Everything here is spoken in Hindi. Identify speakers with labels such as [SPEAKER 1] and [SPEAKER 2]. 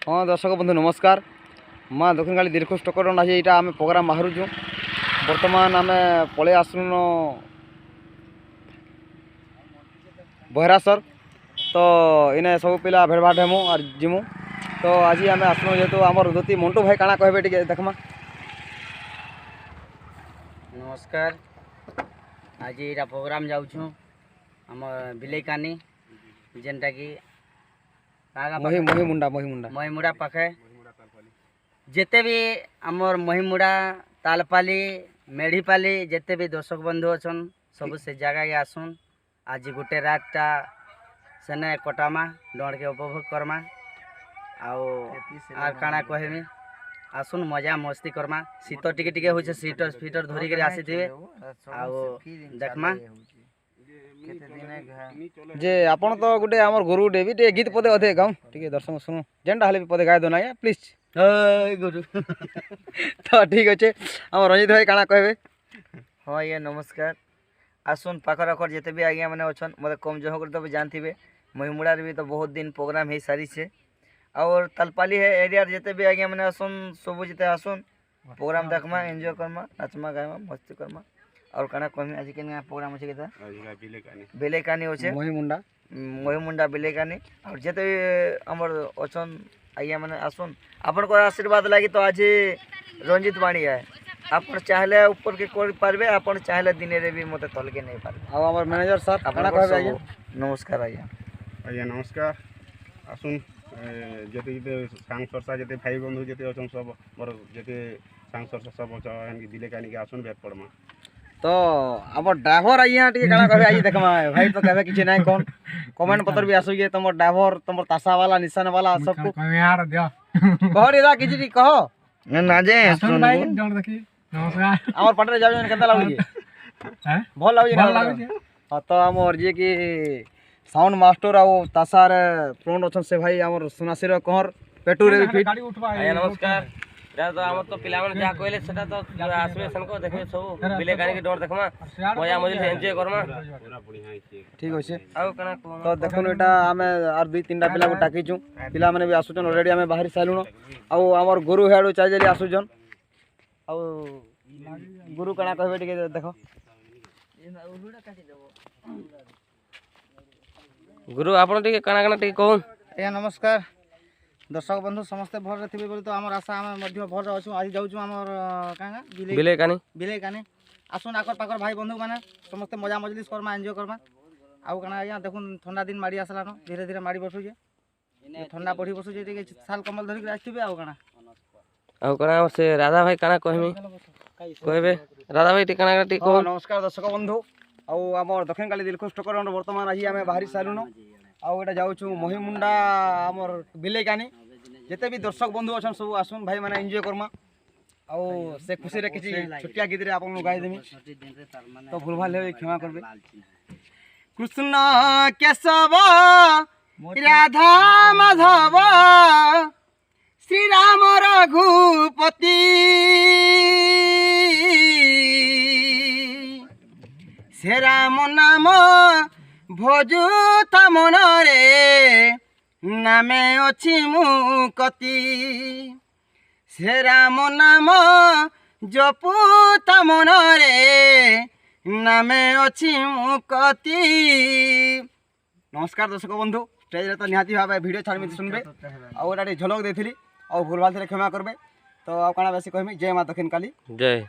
[SPEAKER 1] हाँ दर्शक बंधु नमस्कार। माँ दक्षिणकाली दीर्घ स्टकर आज यहाँ आम प्रोग्राम बाहरुचु। बर्तमान आम पलि आसन बहरासर तो इने सब पिला भेड़ भाट हेमु और जिमु। तो आज आम आसन जेहतु आमर दोती मंटू भाई काଣା कहबे टिके देखमा।
[SPEAKER 2] नमस्कार। आज यहाँ प्रोग्राम जाऊँ आम बिलेकानी जेनटा कि महिमुड़ा पाखे जेते भी आमर महिमुड़ा तालपाली मेढ़ीपाली जेते भी दर्शक बंधु अच्छन सब से जगह आसुन। आज गोटे रातटा सेने कटामा डर के उपभोग करमा आर काଣା कहमी आसुन मजा मस्ती करमा। शीत टिके टिके होइछे स्वेटर फिटर धरिक आसीथिबे देखमा
[SPEAKER 1] जे आपण तो गोटे आमर गुरु डेवी टे गीत पदे अधे गाऊँ टिके दर्शक सुनु जेनटा हले भी पदे गाय दो ना प्लीज
[SPEAKER 2] गुरु
[SPEAKER 1] तो ठीक अच्छे। आम रंजित भाई काଣା कहबे।
[SPEAKER 2] हाँ ये नमस्कार। आसुन पाखर आखर जिते भी आज्ञा मैंने अच्छन मतलब कम जह कर तो जानते महिमुड़ार भी तो बहुत दिन प्रोग्राम हो सारी से और तलपाली है एरिया जिते भी आज्ञा मैंने आसुन सब जिते आसुन प्रोग्राम देखमा एंजॉय करमा नाचमा गायमा मस्ती करमा और काना कहमी आज के प्रोग्राम अच्छे केता बेलेकानी अच्छे महिमुंडा बेलेकानी और जिते आमर अच्छन आज्ञा मैंने आसुन आपण को आशीर्वाद लगी तो आज रंजित बाणी है आप चाहले ऊपर के कर पारबे आप चाहले दिन रे भी मते तल के नहीं पारबे।
[SPEAKER 1] अब हमर मैनेजर सर काଣା कहबे आज्ञा।
[SPEAKER 2] नमस्कार
[SPEAKER 3] आज्ञा नमस्कार। आसुन जते जते सांग सरसा जते भाई बंधु जते अछन सब मोर जते सांग सरसा सब अछन कि बिलेकानी के आसुन भेट पड़मा।
[SPEAKER 1] तो हमर ड्राइवर आइया टिके काଣା कहबे आज देखमा भाई तो कहबे किछ नाही कोन कमेंट पत्र भी आसु जे तमर ड्राइवर तमर तासा वाला निशान वाला सब को
[SPEAKER 4] कह यार दियो
[SPEAKER 1] कह रे दा किछ कहो
[SPEAKER 2] ना जे
[SPEAKER 4] सुन भाई डर देखी नमस्कार
[SPEAKER 1] हमर पटरे जाउ केता लागु
[SPEAKER 4] हैं
[SPEAKER 1] भल लागु
[SPEAKER 4] भल लागु
[SPEAKER 1] हां तो हमर जे कि साउंड मास्टर आ तासार फ्रंट अछन से भाई हमर सुनासिर कहर पेटू रे फिट
[SPEAKER 4] गाड़ी उठवा
[SPEAKER 5] आया नमस्कार। तो आम तो पिला जहाँ कहले सेटा तो आसबे सनको देखबे सब बिलेकानी के डर देखमा मजा मजिल से एंजॉय करमा
[SPEAKER 1] ठीक अछि।
[SPEAKER 5] आउ कना
[SPEAKER 1] तो देखुन एटा आमे आर दुई तीनटा पिला को टाकीचु पिला माने भी आसुचन ऑलरेडी आमे बाहर सालुन आ हमर गुरु हेडो चाइजली आसुचन आ गुरु कना कहबे टिके देखो
[SPEAKER 5] गुरु आपण टिके कना कना टिके कहून।
[SPEAKER 6] आज्ञा नमस्कार। दर्शक बंधु समस्ते भर थे बोली तो आम आशा आम भर अच्छु आज जाऊँ आम क्या बिलेकानी आसुन आकर पाकर भाई बंधु मैंने समस्ते मजा मजलिस करमा एंजॉय करमा आउ काना आज्ञा देखुन ठंडा दिन माड़ी आसलान धीरे धीरे माड़ी बसुचे ठंडा बढ़ी बसुचे साल कमल धरिक आसथिबे आउ
[SPEAKER 5] कना से राधा भाई कना कहमी कहबे राधा भाई टिके कना टिके कहून।
[SPEAKER 1] नमस्कार दर्शक बंधु आउ हमर दक्षिणकाली दीर्घ स्टकर वर्तमान आज आमे बाहरी सालुन आउ एटा जाऊँ महिमुंडा आमर बिलेकानी जिते भी दर्शक बंधु अच्छन सब आसुन भाई मैंने एंजॉय करमा आउ से खुशी रे किसी छुटिया गीत रे आपन गाई देमी तो भूल भाल हे क्षमा करबे। कृष्ण केशव राधा माधव श्री राम रघुपति से राम नाम भोजु था मन रे नामे अछि मुकति से राम नाम जपु था मन रे नामे अछि मुकति। नमस्कार दर्शक बंधु स्टेज रे तो निहाती भाव वीडियो छाड़ सुनबे आउ एटा झलक देथिली आउ भूल भाल क्षमा करबे। तो आ काना बेसी कहमी जय मां दक्षिणकाली जय।